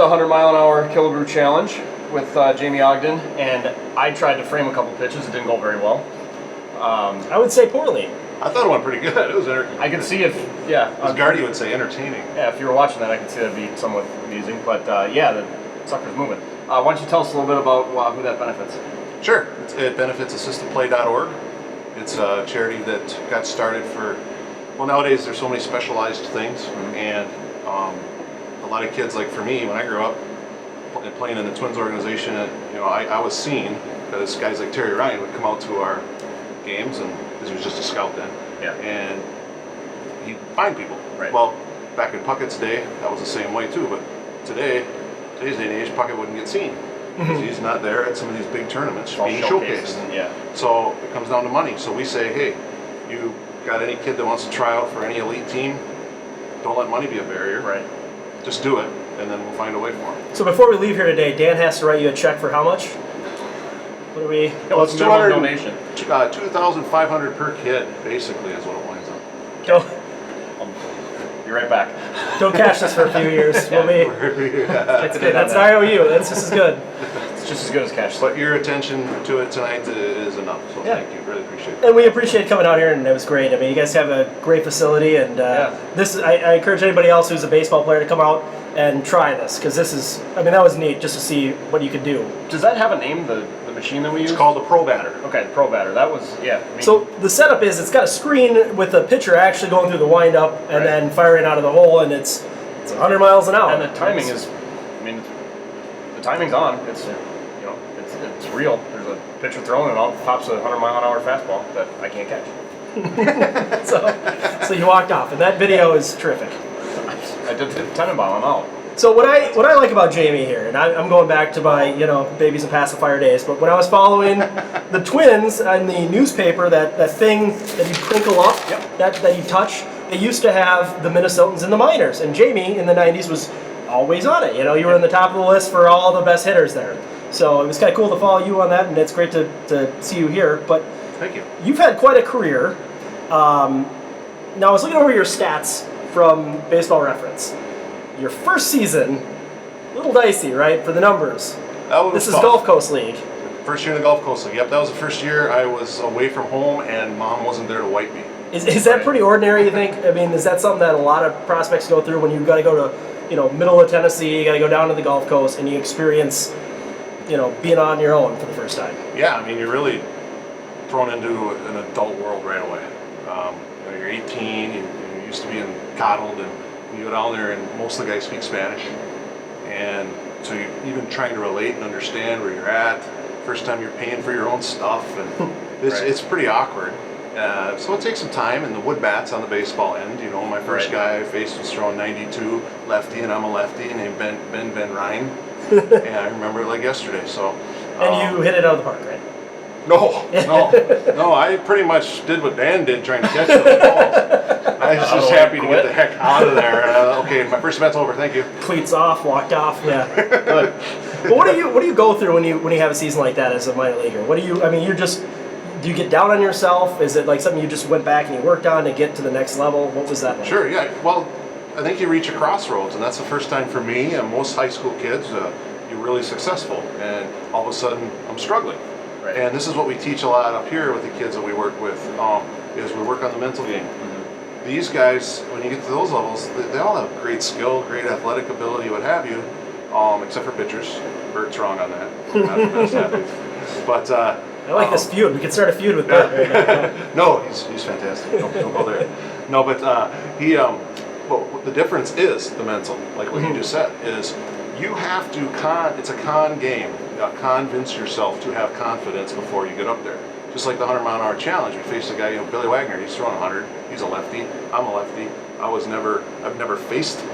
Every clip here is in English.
100-mile-an-hour Killebrew challenge with Jamie Ogden, and I tried to frame a couple pitches. It didn't go very well. I would say poorly. I thought it went pretty good. It was entertaining. I could see if, yeah. As Gardy would say, entertaining. Yeah, if you were watching that, I could see that be somewhat amusing. But yeah, the sucker's moving. Why don't you tell us a little bit about who that benefits? Sure. It benefits assistedplay.org. It's a charity that got started for, well, nowadays there's so many specialized things, and a lot of kids, like for me, when I grew up playing in the Twins organization, I was seen because guys like Terry Ryan would come out to our games, and because he was just a scout then, and he'd find people. Right. Well, back in Puckett's day, that was the same way too, but today's day and age, Puckett wouldn't get seen. He's not there at some of these big tournaments being showcased. So it comes down to money. So we say, hey, you got any kid that wants to try out for any elite team, don't let money be a barrier. Right. Just do it, and then we'll find a way for them. So before we leave here today, Dan has to write you a check for how much? What do we? Well, it's minimum donation. $2,500 per kid, basically, is what it winds up. Be right back. Don't cash this for a few years. That's good. That's an IOU. That's just as good. It's just as good as cash. But your attention to it tonight is enough, so thank you. Really appreciate it. And we appreciate coming out here, and it was great. I mean, you guys have a great facility, and I encourage anybody else who's a baseball player to come out and try this, because this is, I mean, that was neat just to see what you could do. Does that have a name, the machine that we use? It's called the Pro Batter. Okay, the Pro Batter. That was, So the setup is it's got a screen with a pitcher actually going through the windup and then firing out of the hole, and it's 100 miles an hour. And the timing is, I mean, the timing's on. It's, it's real. There's a pitcher throwing and out pops a 100-mile-an-hour fastball that I can't catch. so you walked off, and that video is terrific. I did the Tenenbaum. I'm out. So what I like about Jamie here, and I'm going back to my babies and pacifier days, but when I was following the Twins on the newspaper, that thing that you crinkle up, that you touch, they used to have the Minnesotans in the minors, and Jamie in the 90s was always on it. You were in the top of the list for all the best hitters there. So it was kind of cool to follow you on that, and it's great to see you here. But thank you. You've had quite a career. Now I was looking over your stats from Baseball Reference. Your first season, a little dicey, right, for the numbers. This is Gulf Coast League. First year in the Gulf Coast League. Yep, that was the first year I was away from home, and Mom wasn't there to wipe me. Is that pretty ordinary, you think? I mean, is that something that a lot of prospects go through when you've got to go to, middle of Tennessee, you got to go down to the Gulf Coast, and you experience, being on your own for the first time? Yeah, I mean, you're really thrown into an adult world right away. You're 18, you're used to being coddled, and you go down there, and most of the guys speak Spanish, and so you're even trying to relate and understand where you're at. First time you're paying for your own stuff, and it's pretty awkward. So it takes some time, and the wood bats on the baseball end. My first guy I faced was throwing 92, lefty, and I'm a lefty, named Ben Ryan. And I remember it like yesterday. So. And you hit it out of the park, right? No. I pretty much did what Dan did, trying to catch those balls. I was just happy to get the heck out of there. Okay, my first bet's over. Thank you. Cleats off, walked off. Yeah. But what do you go through when you have a season like that as a minor leaguer? Do you get down on yourself? Is it like something you just went back and you worked on to get to the next level? What was that like? Sure. Yeah. Well, I think you reach a crossroads, and that's the first time for me and most high school kids. You're really successful, and all of a sudden I'm struggling. Right. And this is what we teach a lot up here with the kids that we work with, is we work on the mental game. These guys, when you get to those levels, they all have great skill, great athletic ability, what have you, except for pitchers. Bert's wrong on that. Not the best athlete. But I like this feud. We could start a feud with Bert right now. No, he's fantastic. Don't go there. No, but but the difference is the mental, like what you just said, is you have to it's a con game. Convince yourself to have confidence before you get up there. Just like the 100-mile-an-hour challenge, we faced a guy, Billy Wagner. He's throwing 100. He's a lefty. I'm a lefty. I've never faced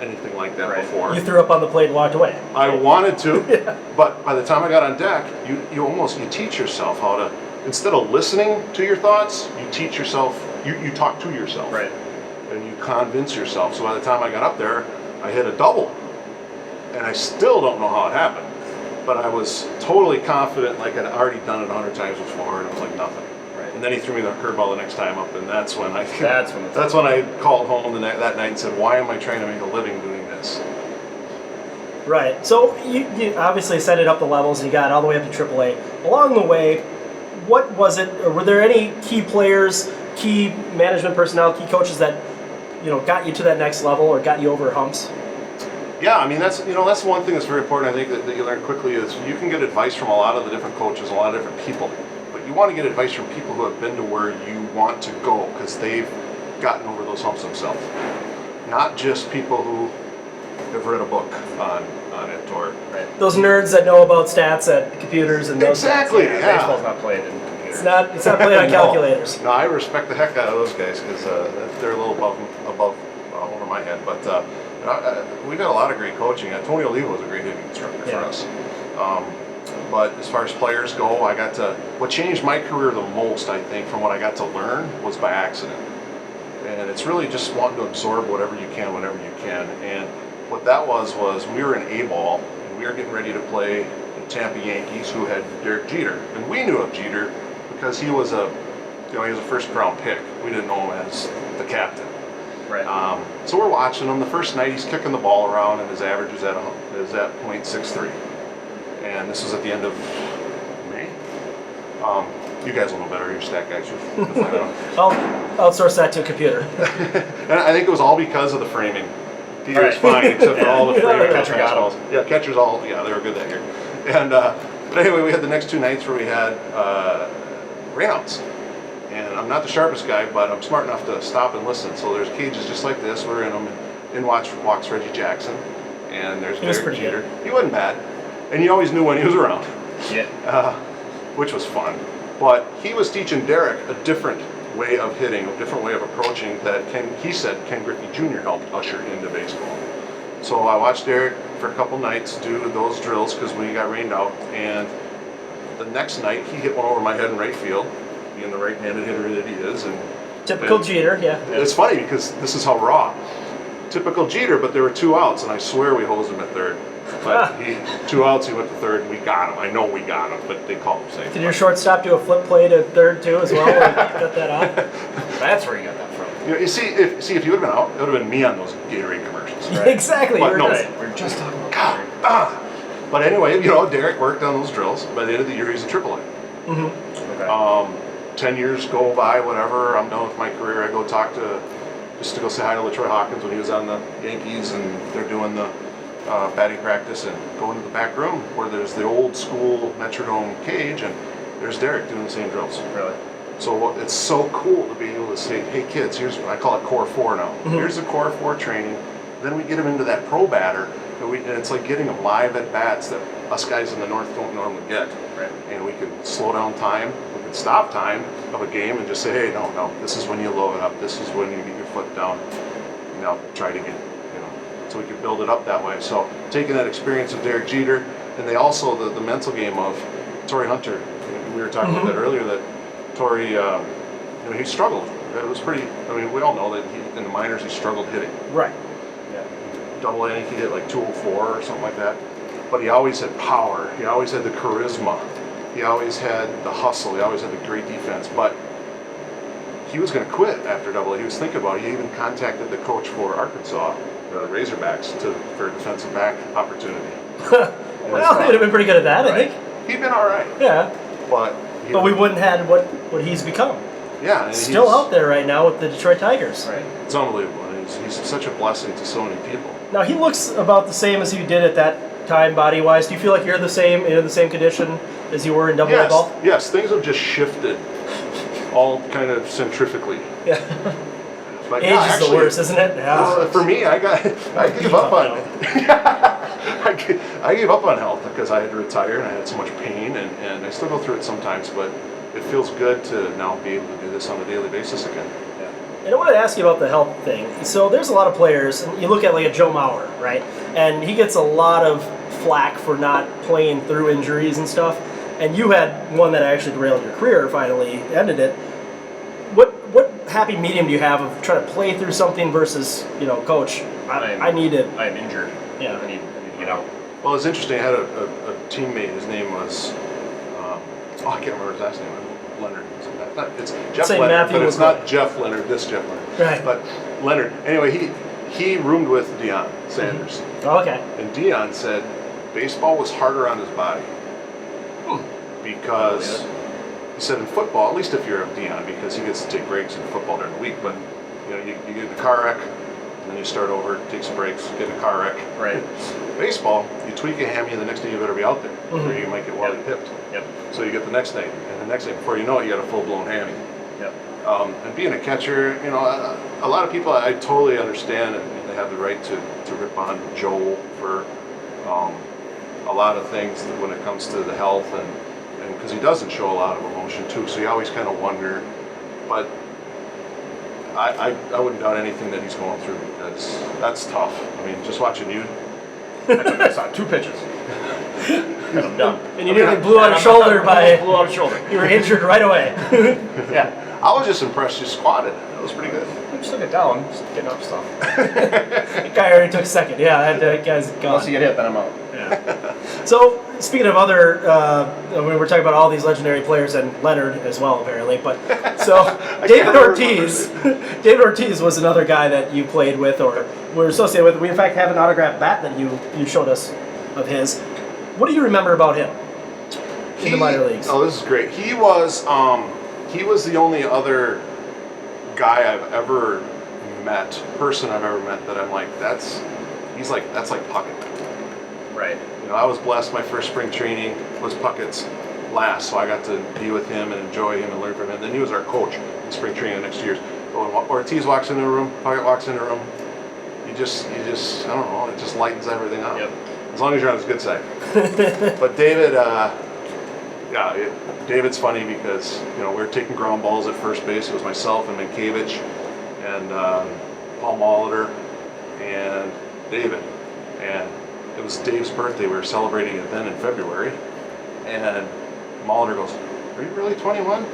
anything like that before. You threw up on the plate and walked away. I wanted to, but by the time I got on deck, you teach yourself how to, instead of listening to your thoughts, you teach yourself. You talk to yourself. Right. And you convince yourself. So by the time I got up there, I hit a double, and I still don't know how it happened. But I was totally confident, like I'd already done it 100 times before, and it was like nothing. Right. And then he threw me the curveball the next time up, and that's when I called home that night and said, "Why am I trying to make a living doing this?" Right. So you obviously set it up the levels and you got all the way up to AAA. Along the way, what was it, or were there any key players, key management personnel, key coaches that, got you to that next level or got you over humps? Yeah, I mean that's one thing that's very important. I think that you learn quickly is you can get advice from a lot of the different coaches, a lot of different people, but you want to get advice from people who have been to where you want to go because they've gotten over those humps themselves. Not just people who have read a book on it or Those nerds that know about stats at computers and those exactly. Stats. Yeah. Baseball's not played in computers. It's not played on calculators. No, I respect the heck out of those guys because they're a little above over my head. But we got a lot of great coaching. Tony Oliva was a great hitting instructor for us. But as far as players go, what changed my career the most, I think, from what I got to learn was by accident. And it's really just wanting to absorb whatever you can, whenever you can. And what that was we were in A-ball, and we were getting ready to play the Tampa Yankees, who had Derek Jeter. And we knew of Jeter because he was a first-round pick. We didn't know him as the captain. Right. So we're watching him. The first night, he's kicking the ball around, and his average is at .63. And this was at the end of May. You guys will know better. You're stat guys. You'll find out. I'll outsource that to a computer. And I think it was all because of the framing. He was fine, except for all the framing. Catcher got him. Yeah, catchers all. Yeah, they were good that year. And but anyway, we had the next two nights where we had rainouts. And I'm not the sharpest guy, but I'm smart enough to stop and listen. So there's cages just like this. We're in them. In walks Reggie Jackson, and there's Derek Jeter. He wasn't bad, and you always knew when he was around. Yeah. Which was fun. But he was teaching Derek a different way of hitting, a different way of approaching that Ken Griffey Jr. helped usher into baseball. So I watched Derek for a couple nights do those drills because we got rained out, and the next night he hit one over my head in right field, being the right-handed hitter that he is. And Typical Jeter, yeah. It's funny because this is how raw. Typical Jeter, but there were 2 outs, and I swear we hosed him at third. But 2 outs, he went to third, and we got him. I know we got him, but they called him safe. Did your shortstop do a flip play to third too as well? Cut that off. That's where you got that from. You see, if you would have been out, it would have been me on those Gatorade commercials. Right. Exactly. But no, We're just talking about But anyway, Derek worked on those drills. By the end of the year, he's in AAA. Mm-hmm. Okay. 10 years go by, whatever. I'm done with my career. I go just to go say hi to LaTroy Hawkins when he was on the Yankees, and they're doing the batting practice, and go into the back room where there's the old school Metrodome cage, and there's Derek doing the same drills. Really? So it's so cool to be able to say, hey kids, I call it Core 4 now. Mm-hmm. Here's the Core 4 training. Then we get them into that pro batter, and it's like getting them live at bats that us guys in the North don't normally get. Right. And we can slow down time, we can stop time of a game and just say, hey, no, this is when you load it up, this is when you get your foot down, now try it again. So we could build it up that way. So taking that experience of Derek Jeter, and they also the mental game of Torrey Hunter. We were talking about that earlier, that Torrey, he struggled. It was pretty, we all know that in the minors he struggled hitting. Right. Yeah. Double A, I think he hit like 204 or something like that. But he always had power. He always had the charisma. He always had the hustle. He always had the great defense. But he was going to quit after Double A. He was thinking about it. He even contacted the coach for Arkansas, the Razorbacks, for a defensive back opportunity. Well, he would have been pretty good at that, I think. He'd been all right. Yeah. But we wouldn't have had what he's become. Yeah. And Still out there right now with the Detroit Tigers. Right. It's unbelievable. And he's such a blessing to so many people. Now, he looks about the same as you did at that time, body-wise. Do you feel like you're in the same condition as you were in Double-A ball? Yes, things have just shifted, all kind of centrifugally. Yeah. But Age is the worst, isn't it? Yeah. Well, for me, I gave up on I gave up on health because I had to retire and I had so much pain, and I still go through it sometimes, but it feels good to now be able to do this on a daily basis again. Yeah. And I wanted to ask you about the health thing. So there's a lot of players, and you look at like a Joe Mauer, right? And he gets a lot of flack for not playing through injuries and stuff. And you had one that actually derailed your career, finally ended it. What happy medium do you have of trying to play through something versus, coach, I need to... I am injured. Yeah. I need to get out. Well, it's interesting. I had a teammate. His name was, I can't remember his last name. Leonard. It's Jeff Say Leonard, Matthew but it's McCoy. not Jeff Leonard. This Jeff Leonard. Right. But Leonard. Anyway, he roomed with Deion Sanders. Oh, okay. And Deion said baseball was harder on his body because he said in football, at least if you're a Deion, because he gets to take breaks in football during the week, but you get in a car wreck, and then you start over, take some breaks, get in a car wreck. Right. Baseball, you tweak a hammy, and the next day you better be out there, or you might get wally pipped. Yep. So you get the next day, and the next day, before you know it, you got a full-blown hammy. Yep. And being a catcher, a lot of people, I totally understand, and they have the right to rip on Joel for a lot of things when it comes to the health, and because he doesn't show a lot of emotion too, so you always kind of wonder. But I wouldn't doubt anything that he's going through, because that's tough. I mean, just watching you. I saw 2 pitches. And I'm done. And you nearly blew out a shoulder Blew out a shoulder. You were injured right away. Yeah. I was just impressed you squatted. That was pretty good. I'm just looking down, just getting up stuff. The guy already took second. Yeah, that guy's gone. Unless you get hit, then I'm out. Yeah. So, speaking of other, we were talking about all these legendary players and Leonard as well, apparently. But so David Ortiz was another guy that you played with or were associated with. We in fact have an autographed bat that you showed us of his. What do you remember about him in the minor leagues? Oh, this is great. He was the only other guy I've ever met, person I've ever met that I'm like, that's like Puckett. Right. I was blessed. My first spring training was Puckett's last, so I got to be with him and enjoy him and learn from him. Then he was our coach in spring training the next 2 years. But when Ortiz walks into the room, Puckett walks into the room, you just I don't know, it just lightens everything up. Yep. As long as you're on his good side. But David, David's funny because we were taking ground balls at first base. It was myself and Mankiewicz and Paul Molitor and David, and it was Dave's birthday. We were celebrating it then in February, and Molitor goes, "Are you really 21?"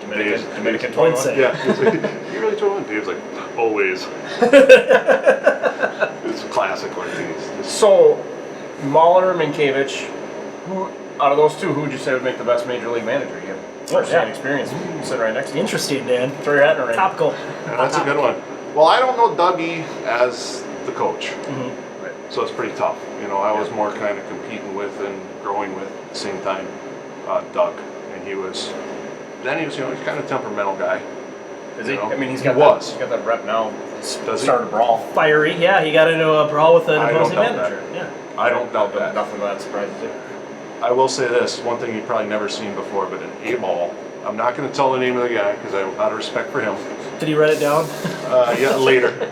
Dominican 21. Yeah. He's like, "You really 21?" Dave's like, "Always." It's classic Ortiz. So, Molitor, Mankiewicz, who out of those two, who would you say would make the best major league manager? You have first-hand experience sitting right next to you. Interesting, Dan. Throw your hat in the ring. Topical. Yeah, that's a good one. Well, I don't know Dougie as the coach. Mm-hmm. Right. So it's pretty tough. I was more kind of competing with and growing with at the same time Doug. And he was he's kind of a temperamental guy. Is he? I mean, he's got that rep now. Does he? Started a brawl. Fiery, yeah. He got into a brawl with an I opposing don't doubt manager. that. Yeah. I don't doubt that. Nothing that surprises you. I will say this, one thing you've probably never seen before, but an A-ball. I'm not going to tell the name of the guy because out of respect for him. Did he write it down? Yeah, later.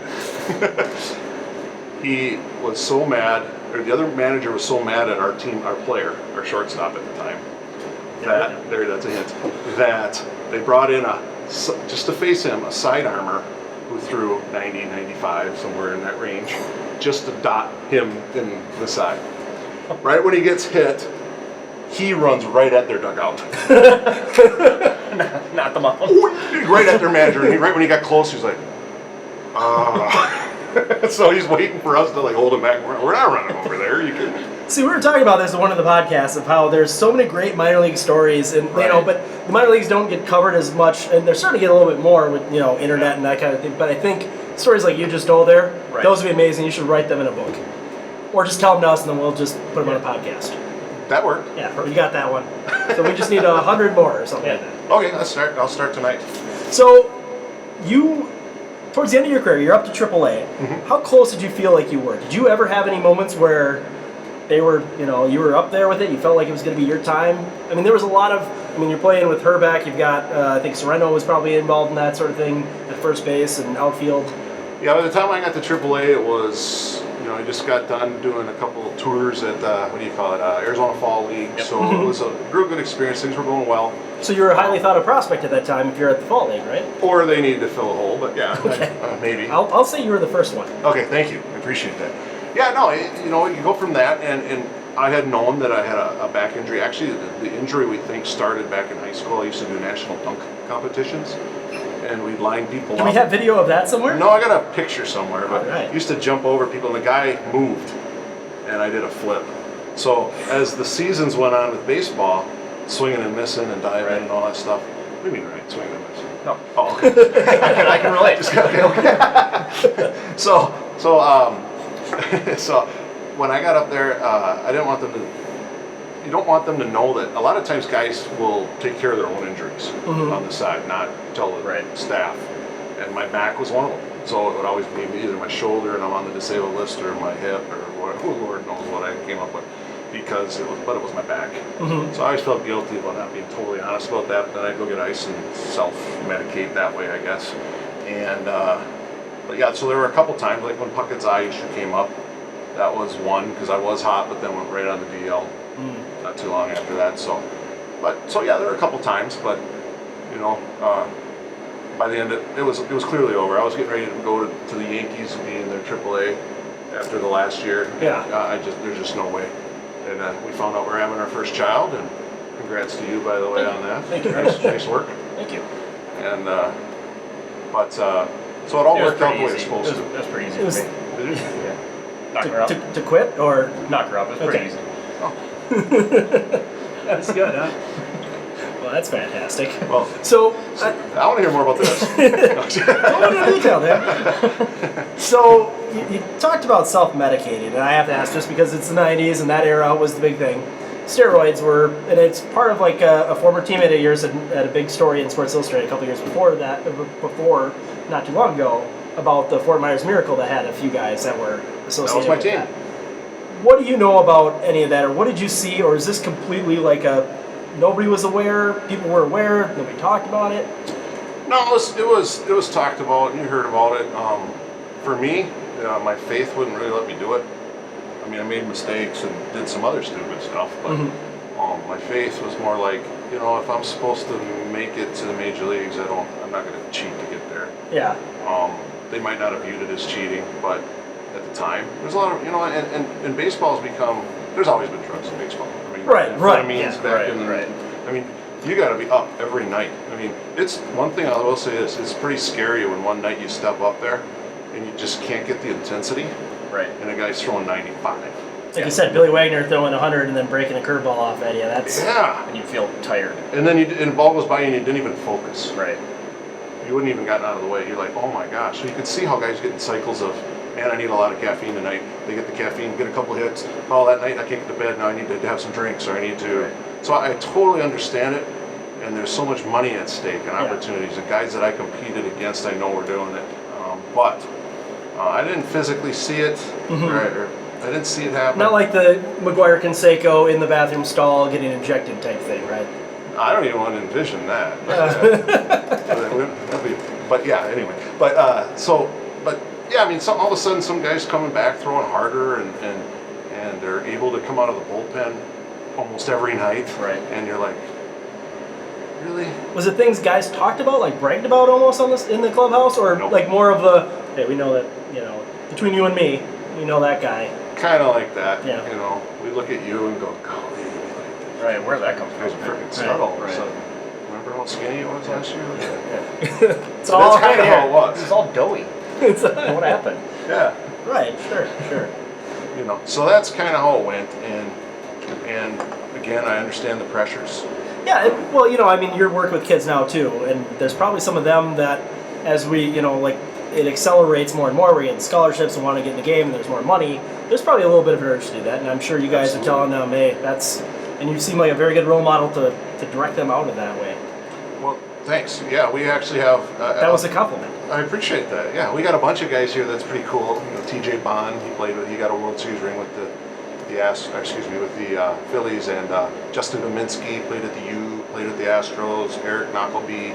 He was so mad, or the other manager was so mad at our team, our player, our shortstop at the time, that's a hint, that they brought in just to face him, a side armor who threw 90, 95, somewhere in that range, just to dot him in the side. Right when he gets hit, he runs right at their dugout. Not the mound. Right at their manager. And right when he got close, he's like, So he's waiting for us to hold him back. We're not running over there. You can. See, we were talking about this in one of the podcasts of how there's so many great minor league stories, and but the minor leagues don't get covered as much, and they're starting to get a little bit more with internet and that kind of thing. But I think stories like you just told there, those would be amazing. You should write them in a book, or just tell them to us, and then we'll just put them on a podcast. That worked. Yeah, you got that one. So we just need 100 more or something like that. Okay, let's start. I'll start tonight. So you, towards the end of your career, you're up to AAA. Mm-hmm. How close did you feel like you were? Did you ever have any moments where they were, you were up there with it, you felt like it was going to be your time? I mean, there was a lot of, you're playing with Herbeck, you've got, I think Sereno was probably involved in that sort of thing at first base and outfield. Yeah, by the time I got to AAA, it was, I just got done doing a couple of tours at, Arizona Fall League. Yep. So it was a real good experience. Things were going well. So you were a highly thought of prospect at that time if you're at the Fall League, right? Or they needed to fill a hole, but yeah, okay. Maybe. I'll say you were the first one. Okay, thank you. I appreciate that. Yeah, no, you go from that, and I had known that I had a back injury. Actually, the injury we think started back in high school. I used to do national dunk competitions, and we'd line people up. Do we have video of that somewhere? No, I got a picture somewhere, but right. I used to jump over people, and the guy moved, and I did a flip. So as the seasons went on with baseball, swinging and missing and diving and all that stuff, what do you mean, right? Swinging and missing. No. Oh, okay. I can relate. Okay. So when I got up there, I didn't want them to. You don't want them to know that. A lot of times, guys will take care of their own injuries on the side, not tell the staff. And my back was one of them. So it would always be either my shoulder, and I'm on the disabled list, or my hip, or what. Lord knows what I came up with, because it was my back. So I always felt guilty about not being totally honest about that. But then I'd go get ice and self-medicate that way, I guess. And but yeah, so there were a couple times, like when Puckett's eye issue came up. That was one, because I was hot, but then went right on the DL. Not too long after that. So yeah, there were a couple times, but you know, by the end it was clearly over. I was getting ready to go to the Yankees and be in their AAA after the last year. Yeah. There's just no way. And we found out we're having our first child, and congrats to you, by the way, on that. Thank you. Nice work. Thank you. And so it all worked out the way it's supposed to. It was pretty easy It was- for me. Did you? Yeah. Knock her up. To quit or Knock her up. It was pretty Okay. easy. that's good, huh? Well, that's fantastic. Well, So, I want to hear more about this. go into detail there. So, you talked about self-medicating, and I have to ask just because it's the 90s and that era was the big thing. Steroids were, and it's part of like a former teammate of yours had a big story in Sports Illustrated a couple years before that, not too long ago, about the Fort Myers Miracle that had a few guys that were associated That was my with team. that. What do you know about any of that, or what did you see, or is this completely like nobody was aware, people were aware, nobody talked about it? No, it was talked about, and you heard about it. For me, my faith wouldn't really let me do it. I mean, I made mistakes and did some other stupid stuff, but my faith was more like, you know, if I'm supposed to make it to the major leagues, I'm not going to cheat to get there. Yeah. They might not have viewed it as cheating, but at the time, there's a lot of, you know, and baseball's become, there's always been drugs in baseball. I mean, Right. amphetamines Yeah. back in, I mean, you got to be up every night. I mean, it's one thing I will say is it's pretty scary when one night you step up there and you just can't get the intensity, Right. and a guy's throwing 95. Like you said, Billy Wagner throwing 100 and then breaking a curveball off at you. That's Yeah. And you feel tired. And then and the ball goes by you and you didn't even focus. Right. You wouldn't even gotten out of the way. You're like, oh my gosh. So you could see how guys get in cycles of, man, I need a lot of caffeine tonight. They get the caffeine, get a couple hits. Oh, that night I can't get to bed. Now I need to have some drinks, or I need to. Right. So I totally understand it. And there's so much money at stake and opportunities. The guys that I competed against, I know were doing it. But I didn't physically see it. Or I didn't see it happen. not like the McGuire Canseco in the bathroom stall getting injected type thing, right? I don't even want to envision that. But yeah, anyway. But yeah, I mean, all of a sudden, some guys coming back throwing harder, and they're able to come out of the bullpen almost every night. Right. And you're like, really? Was it things guys talked about, like bragged about almost on this in the clubhouse, or Nope. like more of the, hey, we know that, you know, between you and me, we know that guy. Kind of like that. Yeah. You know, we look at you and go, golly, Right. Where'd that come you guys are from? freaking subtle. Right. So, remember how skinny it was last year? It's So that's kind of how it It was. was all doughy. It's What happened? Yeah. right, sure. You know, so that's kind of how it went, and again, I understand the pressures. Yeah, well, you know, I mean, you're working with kids now too, and there's probably some of them that, as we, you know, like it accelerates more and more. We're getting scholarships and want to get in the game, and there's more money. There's probably a little bit of an urge to do that, and I'm sure you guys are telling them, hey, that's, and you seem like a very good role model to direct them out in that way. Well, thanks. Yeah, we actually have. That was a compliment. I appreciate that. Yeah, we got a bunch of guys here that's pretty cool. You know, T.J. Bond, he got a World Series ring with the Phillies, and Justin Dominski played at the U, played at the Astros. Eric Knockleby.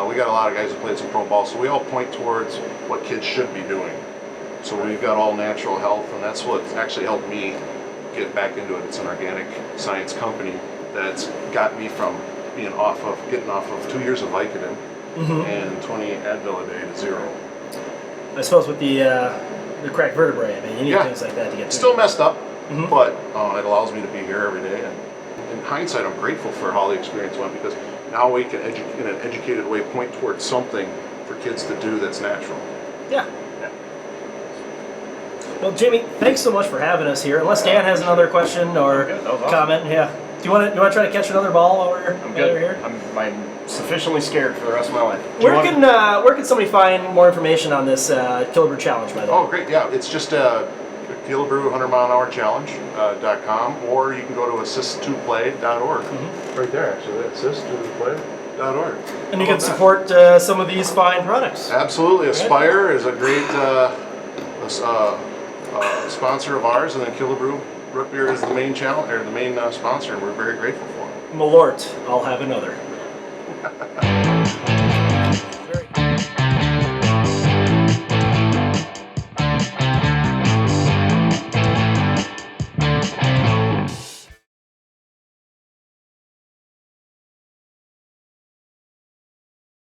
We got a lot of guys that played some pro ball, so we all point towards what kids should be doing. So we've got all natural health, and that's what actually helped me get back into it. It's an organic science company that's got me from getting off of 2 years of Vicodin and 20 Advil a day to 0. I suppose with the cracked vertebrae, I mean, you need things like that to get through. Still messed up, but it allows me to be here every day. And in hindsight, I'm grateful for how the experience went, because now we can, in an educated way, point towards something for kids to do that's natural. Yeah. Well, Jamie, thanks so much for having us here. Unless Dan has another question or That was awesome. comment, yeah. you want to try to catch another ball while we're I'm good. here? I'm sufficiently scared for the rest of my life. Where can somebody find more information on this Killebrew challenge, by the way? Oh, great. Yeah, it's just Killebrew 100-mile-an-hour challenge.com, or you can go to assist2play.org. Right there, actually, assist2play.org. And you can support some of these fine products. Absolutely. Aspire is a great sponsor of ours, and then Killebrew Root Beer is the main sponsor, and we're very grateful for it. Malort, I'll have another.